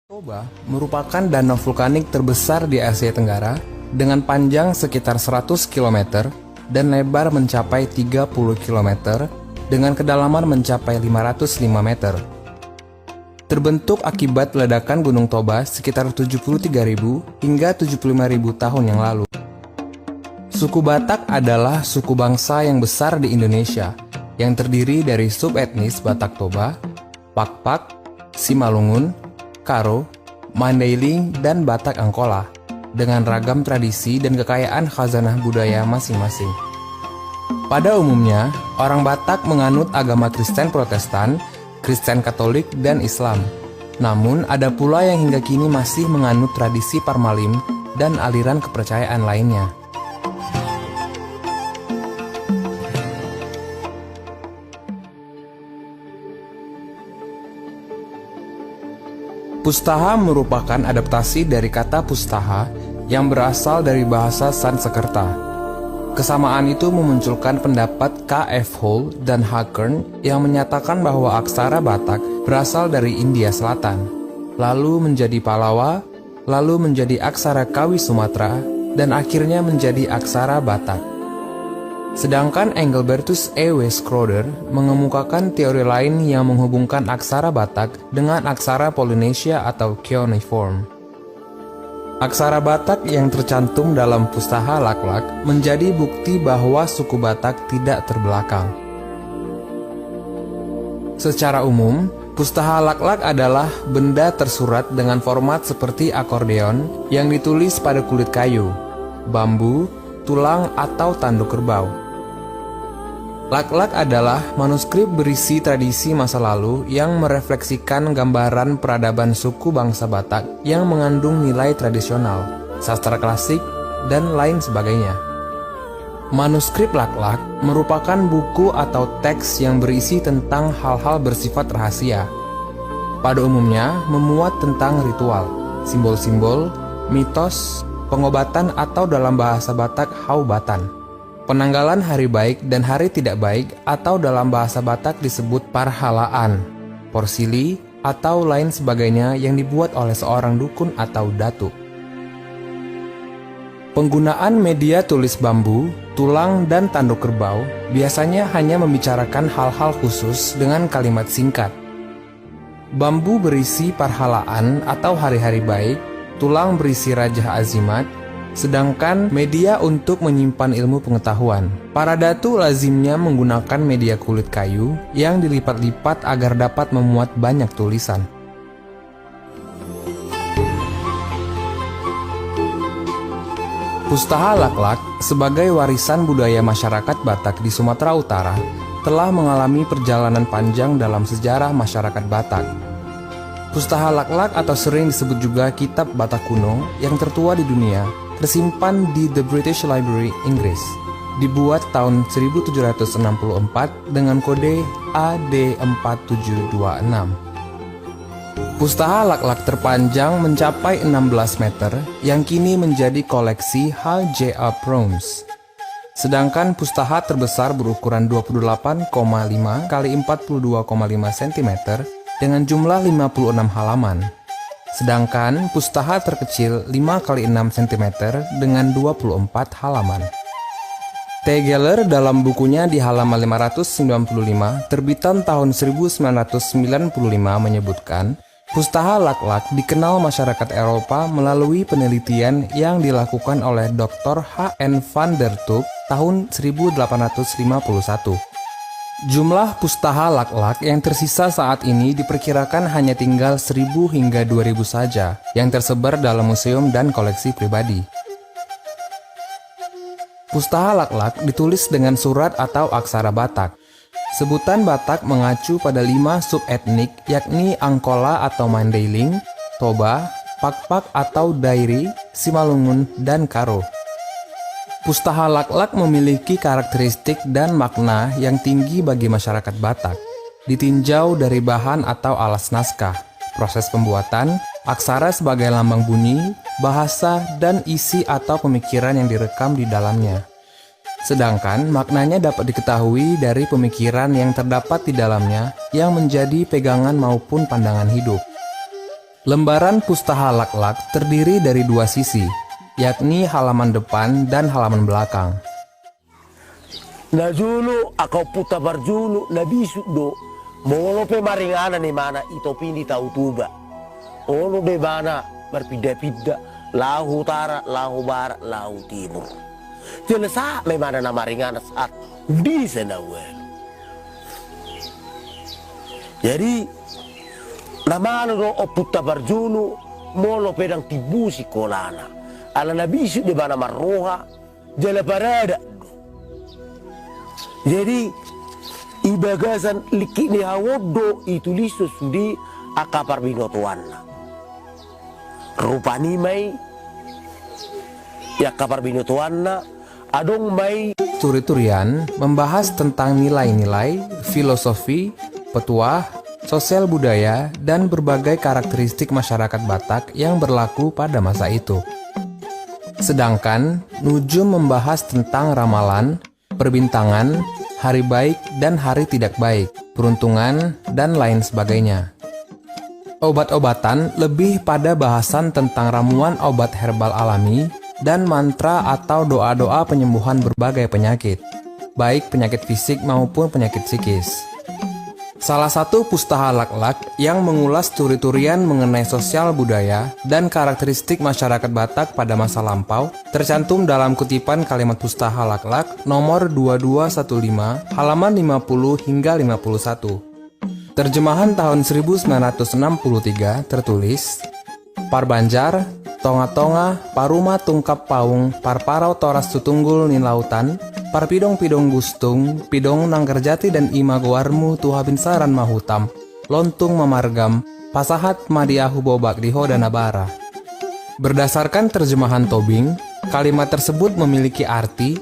Toba merupakan danau vulkanik terbesar di Asia Tenggara dengan panjang sekitar 100 km dan lebar mencapai 30 km dengan kedalaman mencapai 505 meter. Terbentuk akibat ledakan Gunung Toba sekitar 73.000 hingga 75.000 tahun yang lalu. Suku Batak adalah suku bangsa yang besar di Indonesia yang terdiri dari subetnis Batak Toba, Pakpak, Simalungun, Karo, Mandailing, dan Batak Angkola dengan ragam tradisi dan kekayaan khazanah budaya masing-masing. Pada umumnya, orang Batak menganut agama Kristen Protestan, Kristen Katolik, dan Islam. Namun, ada pula yang hingga kini masih menganut tradisi Parmalim dan aliran kepercayaan lainnya. Pustaha merupakan adaptasi dari kata pustaha yang berasal dari bahasa Sanskerta. Kesamaan itu memunculkan pendapat K.F. Hole dan Hakern yang menyatakan bahwa aksara Batak berasal dari India Selatan, lalu menjadi Palawa, lalu menjadi aksara Kawi Sumatera, dan akhirnya menjadi aksara Batak. Sedangkan Engelbertus E.W. Schroeder mengemukakan teori lain yang menghubungkan aksara Batak dengan aksara Polynesia atau cuneiform. Aksara Batak yang tercantum dalam Pustaha Laklak menjadi bukti bahwa suku Batak tidak terbelakang. Secara umum, Pustaha Laklak adalah benda tersurat dengan format seperti akordeon yang ditulis pada kulit kayu, bambu, tulang, atau tanduk kerbau. Laklak adalah manuskrip berisi tradisi masa lalu yang merefleksikan gambaran peradaban suku bangsa Batak yang mengandung nilai tradisional, sastra klasik, dan lain sebagainya. Manuskrip Laklak merupakan buku atau teks yang berisi tentang hal-hal bersifat rahasia. Pada umumnya memuat tentang ritual, simbol-simbol, mitos, pengobatan atau dalam bahasa Batak haubatan, penanggalan hari baik dan hari tidak baik atau dalam bahasa Batak disebut parhalaan, porsili, atau lain sebagainya yang dibuat oleh seorang dukun atau datuk. Penggunaan media tulis bambu, tulang, dan tanduk kerbau biasanya hanya membicarakan hal-hal khusus dengan kalimat singkat. Bambu berisi parhalaan atau hari-hari baik, tulang berisi rajah azimat, sedangkan media untuk menyimpan ilmu pengetahuan. Para datu lazimnya menggunakan media kulit kayu yang dilipat-lipat agar dapat memuat banyak tulisan. Pustaha Laklak sebagai warisan budaya masyarakat Batak di Sumatera Utara telah mengalami perjalanan panjang dalam sejarah masyarakat Batak. Pustaha Laklak atau sering disebut juga Kitab Batak Kuno yang tertua di dunia tersimpan di The British Library, Inggris. Dibuat tahun 1764 dengan kode AD4726. Pustaha Laklak terpanjang mencapai 16 meter yang kini menjadi koleksi H.J.A. Promes. Sedangkan pustaha terbesar berukuran 28,5 x 42,5 cm dengan jumlah 56 halaman. Sedangkan pustaha terkecil 5 x 6 cm dengan 24 halaman. Tegeler dalam bukunya di halaman 595 terbitan tahun 1995 menyebutkan, Pustaha Laklak dikenal masyarakat Eropa melalui penelitian yang dilakukan oleh Dr. H.N. van der Toep tahun 1851. Jumlah pustaha Laklak yang tersisa saat ini diperkirakan hanya tinggal 1.000 hingga 2.000 saja yang tersebar dalam museum dan koleksi pribadi. Pustaha Laklak ditulis dengan surat atau aksara Batak. Sebutan Batak mengacu pada 5 subetnik yakni Angkola atau Mandailing, Toba, Pakpak atau Dairi, Simalungun, dan Karo. Pustaha Laklak memiliki karakteristik dan makna yang tinggi bagi masyarakat Batak, ditinjau dari bahan atau alas naskah, proses pembuatan, aksara sebagai lambang bunyi, bahasa, dan isi atau pemikiran yang direkam di dalamnya. Sedangkan maknanya dapat diketahui dari pemikiran yang terdapat di dalamnya yang menjadi pegangan maupun pandangan hidup. Lembaran Pustaha Lak-Lak terdiri dari dua sisi, yakni halaman depan dan halaman belakang. Na julu ako puta barjulu na bisu do molo pe maringana ni mana ito pindi tau tuba olo de bana berpindah-pindah lahu utara lahu barat lahu timur jelesa me mana na maringana saat di sana wel jadi nama lo o puta barjulu molo pedang tibusi kolana ala na bisu de bana marroha jela parada. Jadi ibagasan liki ni hawodo itulis sudi akapar binotuanna. Rupani mai ya kapar binotuanna adong mai. Turi-turian membahas tentang nilai-nilai, filosofi, petuah, sosial budaya, dan berbagai karakteristik masyarakat Batak yang berlaku pada masa itu. Sedangkan Nujum membahas tentang ramalan, perbintangan, hari baik dan hari tidak baik, peruntungan, dan lain sebagainya. Obat-obatan lebih pada bahasan tentang ramuan obat herbal alami dan mantra atau doa-doa penyembuhan berbagai penyakit, baik penyakit fisik maupun penyakit psikis. Salah satu Pustaha Lak-Lak yang mengulas turi-turian mengenai sosial budaya dan karakteristik masyarakat Batak pada masa lampau tercantum dalam kutipan kalimat Pustaha Lak-Lak nomor 2215 halaman 50 hingga 51. Terjemahan tahun 1963 tertulis, Parbanjar, tonga-tonga, paruma tungkap paung, parparau toras tutunggul nin lautan, parpidong-pidong gustung, pidong nangkerjati dan imagoarmu tuha binsaran mahutam, lontung mamargam, pasahat madiahu bobak diho dan abara. Berdasarkan terjemahan Tobing, kalimat tersebut memiliki arti,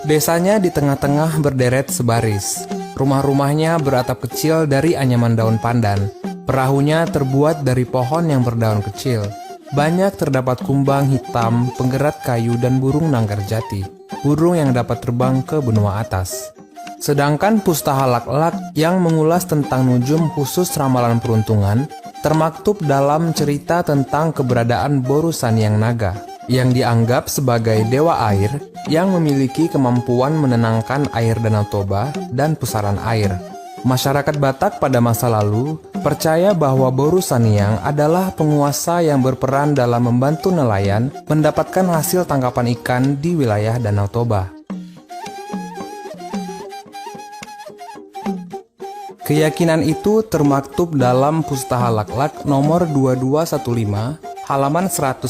desanya di tengah-tengah berderet sebaris, rumah-rumahnya beratap kecil dari anyaman daun pandan, perahunya terbuat dari pohon yang berdaun kecil, banyak terdapat kumbang hitam, penggerak kayu dan burung nangkerjati, burung yang dapat terbang ke benua atas. Sedangkan Pustaha Lak-Lak yang mengulas tentang nujum khusus ramalan peruntungan, termaktub dalam cerita tentang keberadaan Boru Sanyang Naga, yang dianggap sebagai dewa air yang memiliki kemampuan menenangkan air Danau Toba dan pusaran air. Masyarakat Batak pada masa lalu percaya bahwa Boru Sanyang adalah penguasa yang berperan dalam membantu nelayan mendapatkan hasil tangkapan ikan di wilayah Danau Toba. Keyakinan itu termaktub dalam Pustaha Lak-Lak nomor 2215 halaman 118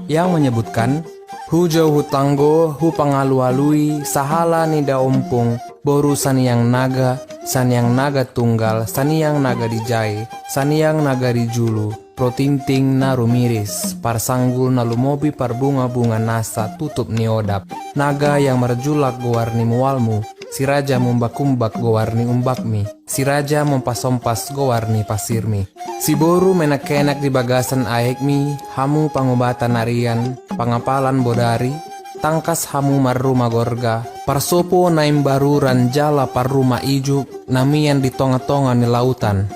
yang menyebutkan, Hujau hutanggo, hu pangalu-alui, sahala nida ompung, Boru Sanyang Naga, Sanyang Naga Tunggal, Sanyang Naga Dijai, Sanyang Naga Dijulu, Protinting narumiris, Parsanggul nalumobi parbunga-bunga nasa tutup niodap, Naga yang merjulak gowarni mualmu, si raja membakumbak gowarni umbakmi, si raja mempas-ompas gowarni pasirmi. Si Boru menak-enak di bagasan aekmi, hamu pangobatan arian, pangapalan bodari, tangkas hamu marruma gorga, parsopo naim baruran jala parruma ijuk, namian di tonga-tonga ni lautan.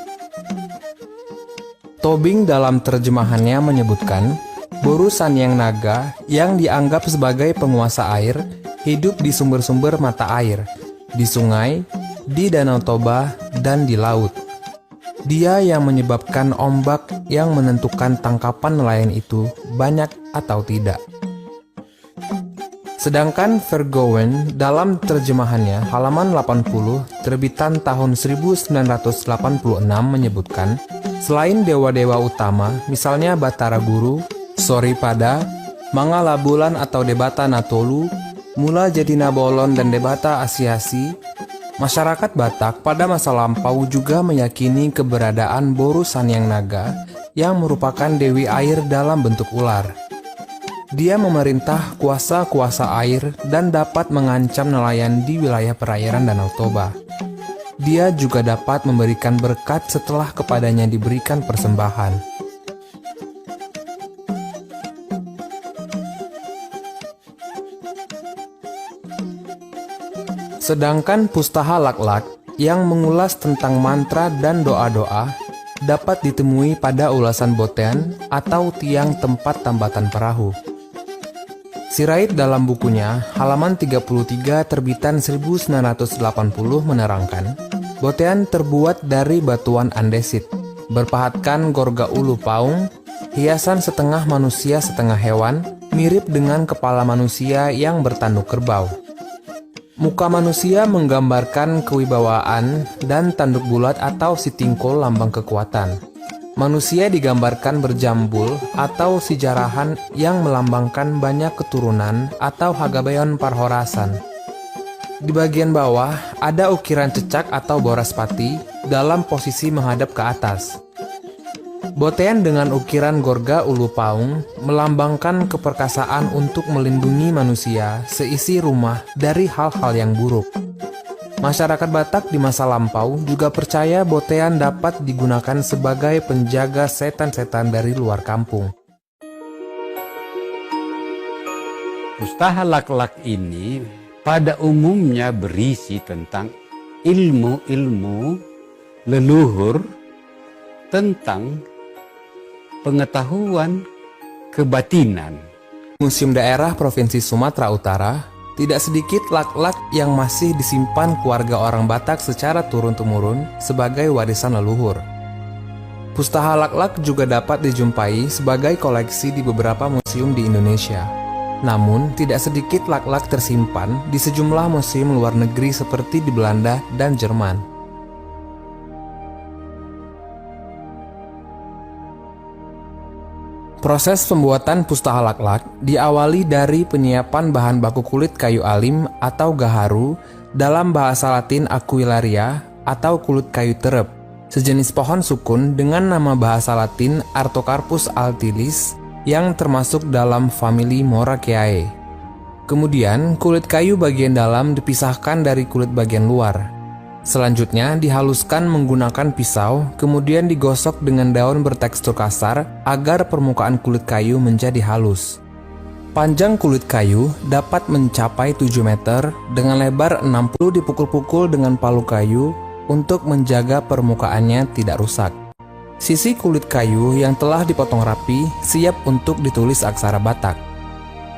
Tobing dalam terjemahannya menyebutkan, Boru Sanyang Naga yang dianggap sebagai penguasa air, hidup di sumber-sumber mata air, di sungai, di Danau Toba, dan di laut. Dia yang menyebabkan ombak yang menentukan tangkapan nelayan itu banyak atau tidak. Sedangkan Vergowen dalam terjemahannya halaman 80 terbitan tahun 1986 menyebutkan, selain dewa-dewa utama, misalnya Batara Guru, Soripada, Mangala Bulan atau Debata Natolu, Mula Jadi Nabolon dan Debata Asiasi, masyarakat Batak pada masa lampau juga meyakini keberadaan Boru Sanyang Naga yang merupakan dewi air dalam bentuk ular. Dia memerintah kuasa-kuasa air dan dapat mengancam nelayan di wilayah perairan Danau Toba. Dia juga dapat memberikan berkat setelah kepadanya diberikan persembahan. Sedangkan Pustaha Lak-Lak yang mengulas tentang mantra dan doa-doa dapat ditemui pada ulasan botean atau tiang tempat tambatan perahu. Sirait dalam bukunya, halaman 33 terbitan 1980 menerangkan, botean terbuat dari batuan andesit, berpahatkan gorga ulu paung, hiasan setengah manusia setengah hewan, mirip dengan kepala manusia yang bertanduk kerbau. Muka manusia menggambarkan kewibawaan dan tanduk bulat atau sitingkol lambang kekuatan. Manusia digambarkan berjambul atau sijarahan yang melambangkan banyak keturunan atau hagabeon parhorasan. Di bagian bawah ada ukiran cecak atau boraspati dalam posisi menghadap ke atas. Botean dengan ukiran gorga ulu paung melambangkan keperkasaan untuk melindungi manusia seisi rumah dari hal-hal yang buruk. Masyarakat Batak di masa lampau juga percaya botean dapat digunakan sebagai penjaga setan-setan dari luar kampung. Pustaha Lak-Lak ini pada umumnya berisi tentang ilmu-ilmu leluhur tentang pengetahuan kebatinan. Museum Daerah Provinsi Sumatera Utara, tidak sedikit lak-lak yang masih disimpan keluarga orang Batak secara turun-temurun sebagai warisan leluhur. Pustaha lak-lak juga dapat dijumpai sebagai koleksi di beberapa museum di Indonesia. Namun, tidak sedikit lak-lak tersimpan di sejumlah museum luar negeri seperti di Belanda dan Jerman. Proses pembuatan pustaha lak-lak diawali dari penyiapan bahan baku kulit kayu alim atau gaharu, dalam bahasa Latin Aquilaria atau kulit kayu terep, sejenis pohon sukun dengan nama bahasa Latin Artocarpus altilis yang termasuk dalam famili Moraceae. Kemudian, kulit kayu bagian dalam dipisahkan dari kulit bagian luar. Selanjutnya dihaluskan menggunakan pisau, kemudian digosok dengan daun bertekstur kasar agar permukaan kulit kayu menjadi halus. Panjang kulit kayu dapat mencapai 7 meter dengan lebar 60 dipukul-pukul dengan palu kayu untuk menjaga permukaannya tidak rusak. Sisi kulit kayu yang telah dipotong rapi siap untuk ditulis aksara Batak.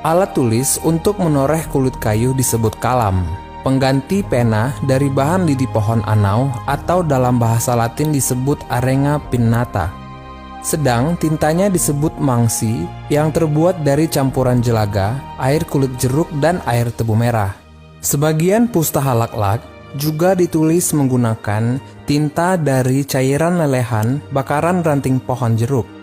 Alat tulis untuk menoreh kulit kayu disebut kalam. Pengganti pena dari bahan lidi pohon anau atau dalam bahasa Latin disebut arenga pinnata. Sedang tintanya disebut mangsi yang terbuat dari campuran jelaga, air kulit jeruk, dan air tebu merah. Sebagian pustaha lak-lak juga ditulis menggunakan tinta dari cairan lelehan bakaran ranting pohon jeruk.